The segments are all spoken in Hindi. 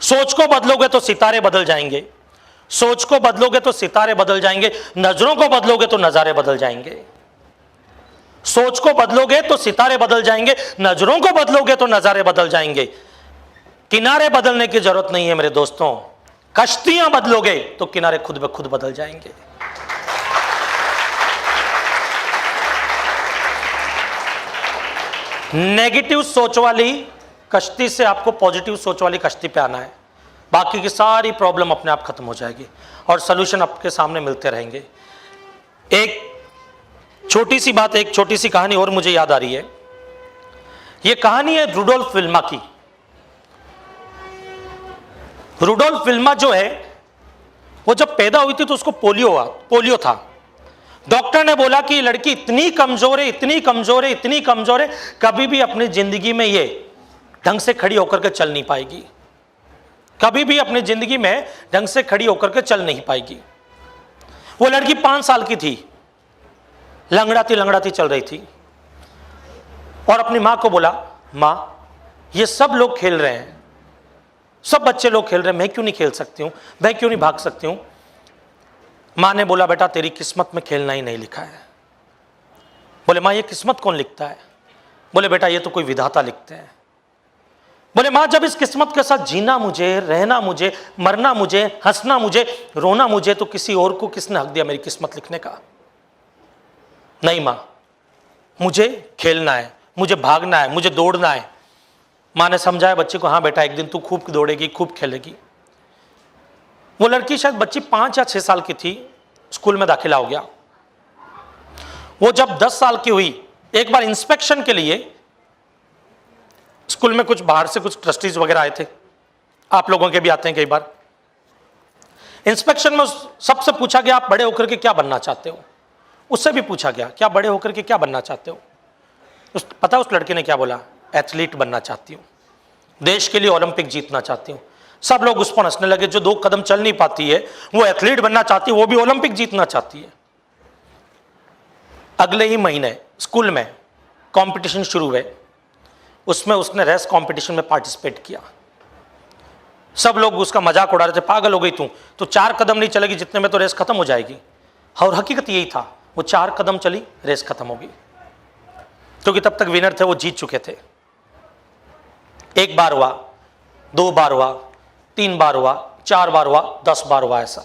सोच को बदलोगे तो सितारे बदल जाएंगे, सोच को बदलोगे तो सितारे बदल जाएंगे, नजरों को बदलोगे तो नजारे बदल जाएंगे। सोच को बदलोगे तो सितारे बदल जाएंगे, नजरों को बदलोगे तो नजारे बदल जाएंगे। किनारे बदलने की जरूरत नहीं है मेरे दोस्तों, कश्तियां बदलोगे तो किनारे खुद ब खुद बदल जाएंगे। नेगेटिव सोच वाली कश्ती से आपको पॉजिटिव सोच वाली कश्ती पे आना है, बाकी की सारी प्रॉब्लम अपने आप खत्म हो जाएगी और सॉल्यूशन आपके सामने मिलते रहेंगे। एक छोटी सी बात, एक छोटी सी कहानी और मुझे याद आ रही है। यह कहानी है रुडोल्फ विल्मा की। रुडोल्फ विल्मा जो है वो जब पैदा हुई थी तो उसको पोलियो था। डॉक्टर ने बोला कि लड़की इतनी कमजोर है, इतनी कमजोर है, इतनी कमजोर है, कभी भी अपनी जिंदगी में ये ढंग से खड़ी होकर के चल नहीं पाएगी, कभी भी अपनी जिंदगी में ढंग से खड़ी होकर के चल नहीं पाएगी। वो लड़की 5 साल की थी, लंगड़ाती चल रही थी और अपनी मां को बोला, मां ये सब लोग खेल रहे हैं, सब बच्चे लोग खेल रहे हैं, मैं क्यों नहीं खेल सकती हूं, मैं क्यों नहीं भाग सकती हूं। मां ने बोला, बेटा तेरी किस्मत में खेलना ही नहीं लिखा है। बोले, मां ये किस्मत कौन लिखता है? बोले, बेटा ये तो कोई विधाता लिखते हैं। बोले, मां जब इस किस्मत के साथ जीना मुझे, रहना मुझे, मरना मुझे, हंसना मुझे, रोना मुझे, तो किसी और को किसने हक दिया मेरी किस्मत लिखने का? नहीं मां, मुझे खेलना है, मुझे भागना है, मुझे दौड़ना है। मां ने समझाया बच्चे को, हाँ बेटा एक दिन तू खूब दौड़ेगी, खूब खेलेगी। वो लड़की शायद बच्ची 5 या 6 साल की थी, स्कूल में दाखिला हो गया। वो जब 10 साल की हुई, एक बार इंस्पेक्शन के लिए स्कूल में कुछ बाहर से कुछ ट्रस्टीज वगैरह आए थे, आप लोगों के भी आते हैं कई बार। इंस्पेक्शन में सबसे पूछा गया, आप बड़े होकर के क्या बनना चाहते हो? उससे भी पूछा गया, क्या बड़े होकर के क्या बनना चाहते हो? पता उस लड़के ने क्या बोला? एथलीट बनना चाहती हूँ, देश के लिए ओलंपिक जीतना चाहती हूँ। सब लोग उस पर हंसने लगे, जो 2 कदम चल नहीं पाती है वो एथलीट बनना चाहती है, वो भी ओलंपिक जीतना चाहती है। अगले ही महीने स्कूल में कंपटीशन शुरू हुए, उसमें उसने रेस कंपटीशन में पार्टिसिपेट किया। सब लोग उसका मजाक उड़ा रहे थे, पागल हो गई तू, तो 4 कदम नहीं चलेगी, जितने में तो रेस खत्म हो जाएगी। और हकीकत यही था, वो 4 कदम चली, रेस खत्म हो गई, क्योंकि तब तक विनर थे, वो जीत चुके थे। 1 बार हुआ, 2 बार हुआ, 3 बार हुआ, 4 बार हुआ, 10 बार हुआ। ऐसा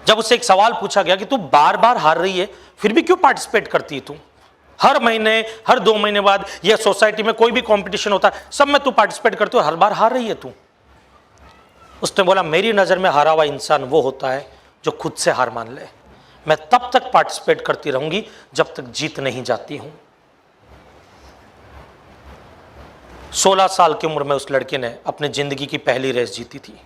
जब उससे एक सवाल पूछा गया कि तू बार बार हार रही है, फिर भी क्यों पार्टिसिपेट करती है? तू हर महीने, हर 2 महीने बाद, या सोसाइटी में कोई भी कंपटीशन होता है, सब में तू पार्टिसिपेट करती हो, हर बार हार रही है तू। उसने बोला, मेरी नजर में हारा हुआ इंसान वो होता है जो खुद से हार मान ले। मैं तब तक पार्टिसिपेट करती रहूंगी जब तक जीत नहीं जाती हूं। 16 साल की उम्र में उस लड़के ने अपनी जिंदगी की पहली रेस जीती थी।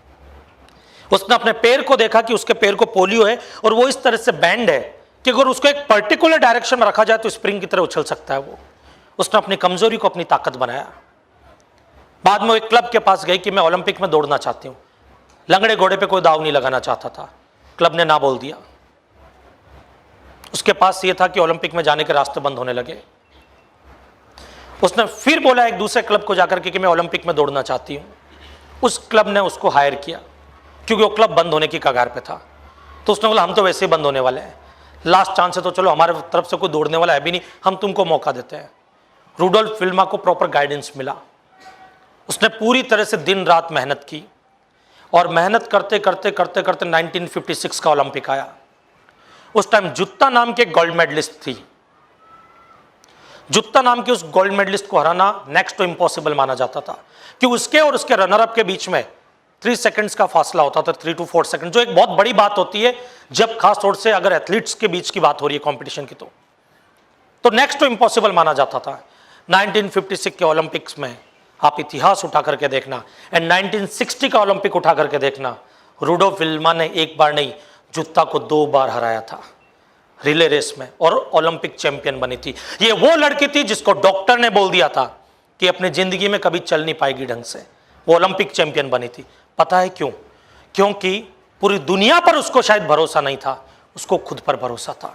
उसने अपने पैर को देखा कि उसके पैर को पोलियो है और वो इस तरह से बैंड है कि अगर उसको एक पर्टिकुलर डायरेक्शन में रखा जाए तो स्प्रिंग की तरह उछल सकता है वो। उसने अपनी कमजोरी को अपनी ताकत बनाया। बाद में वो एक क्लब के पास गई कि मैं ओलंपिक में दौड़ना चाहती हूं। लंगड़े घोड़े पे कोई दाव नहीं लगाना चाहता था, क्लब ने ना बोल दिया। उसके पास ये था कि ओलंपिक में जाने के रास्ते बंद होने लगे। उसने फिर बोला एक दूसरे क्लब को जाकर के कि मैं ओलंपिक में दौड़ना चाहती हूं। उस क्लब ने उसको हायर किया क्योंकि वो क्लब बंद होने की कगार पे था। तो उसने बोला, हम तो वैसे ही बंद होने वाले हैं, लास्ट चांस है, तो चलो हमारे तरफ से कोई दौड़ने वाला है भी नहीं, हम तुमको मौका देते हैं। रुडोल्फ विल्मा को प्रॉपर गाइडेंस मिला। उसने पूरी तरह से दिन रात मेहनत की और मेहनत करते करते करते करते 1956 का ओलंपिक आया। उस टाइम जुत्ता नाम के गोल्ड मेडलिस्ट थी। जुत्ता नाम के उस गोल्ड मेडलिस्ट को हराना नेक्स्ट टू इम्पॉसिबल माना जाता था कि उसके और उसके रनर अप के बीच में 3 सेकंड्स का फासला होता था, 3 to 4 सेकंड, जो एक बहुत बड़ी बात होती है जब खास तौर से अगर एथलीट्स के बीच की बात हो रही है कंपटीशन की। तो नेक्स्ट टू इम्पॉसिबल माना जाता था। 1956 के ओलंपिक्स में आप इतिहास उठा करके देखना एंड 1960 का ओलंपिक उठा करके देखना, रुडोल्फ विल्मा ने एक बार नहीं जुत्ता को 2 बार हराया था रिले रेस में और ओलंपिक चैंपियन बनी थी। ये वो लड़की थी जिसको डॉक्टर ने बोल दिया था कि अपनी जिंदगी में कभी चल नहीं पाएगी ढंग से, वो ओलंपिक चैंपियन बनी थी। पता है क्यों? क्योंकि पूरी दुनिया पर उसको शायद भरोसा नहीं था, उसको खुद पर भरोसा था।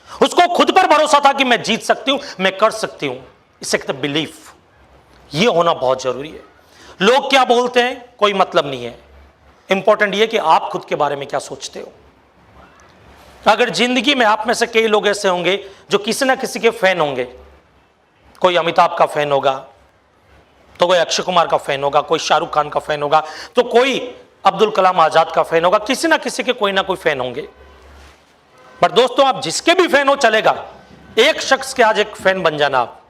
उसको खुद पर भरोसा था कि मैं जीत सकती हूं, मैं कर सकती हूं। इसे कहते बिलीफ। ये होना बहुत जरूरी है। लोग क्या बोलते हैं कोई मतलब नहीं है, इंपॉर्टेंट ये कि आप खुद के बारे में क्या सोचते हो। अगर जिंदगी में आप में से कई लोग ऐसे होंगे जो किसी ना किसी के फैन होंगे, कोई अमिताभ का फैन होगा, तो कोई अक्षय कुमार का फैन होगा, कोई शाहरुख खान का फैन होगा, तो कोई अब्दुल कलाम आजाद का फैन होगा, किसी ना किसी के कोई ना कोई फैन होंगे। पर दोस्तों आप जिसके भी फैन हो चलेगा, एक शख्स के आज एक फैन बन जाना। आप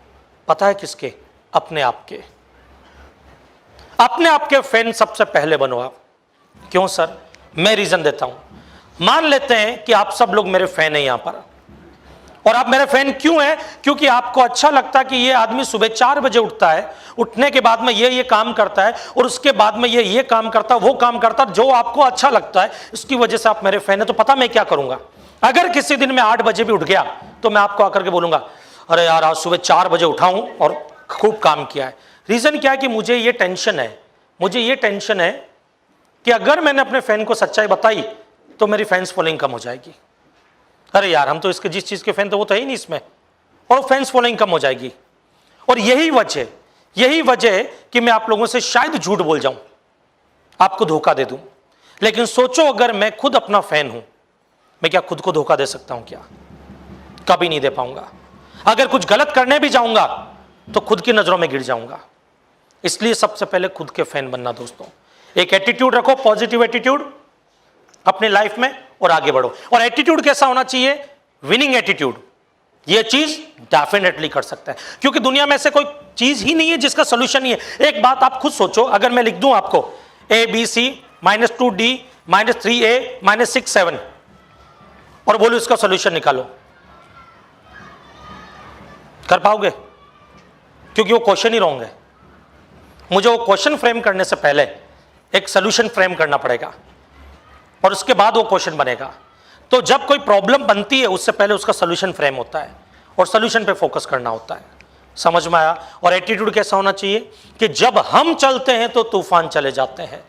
पता है किसके? अपने आप के। अपने आप के फैन सबसे पहले बनो आप। क्यों सर? मैं रीजन देता हूं। मान लेते हैं कि आप सब लोग मेरे फैन हैं यहां पर, और आप मेरे फैन क्यों हैं? क्योंकि आपको अच्छा लगता है कि ये आदमी सुबह 4 बजे उठता है, उठने के बाद में ये काम करता है, और उसके बाद में ये काम करता है, वो काम करता है, जो आपको अच्छा लगता है, इसकी वजह से आप मेरे फैन हैं। तो पता मैं क्या करूंगा? अगर किसी दिन मैं 8 बजे भी उठ गया तो मैं आपको आकर के बोलूंगा, अरे यार आज सुबह 4 बजे उठा हूं और खूब काम किया है। रीजन क्या है कि मुझे ये टेंशन है कि अगर मैंने अपने फैन को सच्चाई बताई तो मेरी फैंस फॉलोइंग कम हो जाएगी। अरे यार हम तो इसके जिस चीज के फैन थे वो तो है ही नहीं इसमें, और फैंस फॉलोइंग कम हो जाएगी। और यही वजह है कि मैं आप लोगों से शायद झूठ बोल जाऊं, आपको धोखा दे दूं। लेकिन सोचो अगर मैं खुद अपना फैन हूं, मैं क्या खुद को धोखा दे सकता हूं? क्या? कभी नहीं दे पाऊंगा। अगर कुछ गलत करने भी जाऊंगा तो खुद की नजरों में गिर जाऊंगा। इसलिए सबसे पहले खुद के फैन बनना दोस्तों। एक एटीट्यूड रखो, पॉजिटिव एटीट्यूड अपने लाइफ में, और आगे बढ़ो। और एटीट्यूड कैसा होना चाहिए? Winning attitude. यह चीज डेफिनेटली कर सकता है, क्योंकि दुनिया में ऐसे कोई चीज ही नहीं है जिसका सोल्यूशन नहीं है। एक बात आप खुद सोचो, अगर मैं लिख दूं आपको ABC -2D -3A -6 7 और बोलो इसका सोल्यूशन निकालो, कर पाओगे? क्योंकि वो क्वेश्चन ही रॉन्ग है। मुझे वो क्वेश्चन फ्रेम करने से पहले एक सोल्यूशन फ्रेम करना पड़ेगा, और उसके बाद वो क्वेश्चन बनेगा। तो जब कोई प्रॉब्लम बनती है उससे पहले उसका सोल्यूशन फ्रेम होता है, और सोल्यूशन पे फोकस करना होता है। समझ में आया? और एटीट्यूड कैसा होना चाहिए कि जब हम चलते हैं तो तूफान चले जाते हैं,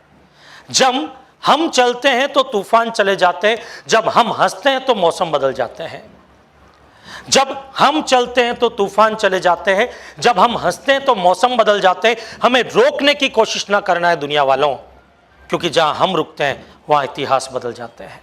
जब हम चलते हैं तो तूफान चले जाते हैं, जब हम हंसते हैं तो मौसम बदल जाते हैं। जब हम चलते हैं तो तूफान चले जाते हैं, जब हम हंसते हैं तो मौसम बदल जाते हैं। हमें रोकने की कोशिश ना करना है दुनिया वालों, क्योंकि जहां हम रुकते हैं वहां इतिहास बदल जाते हैं।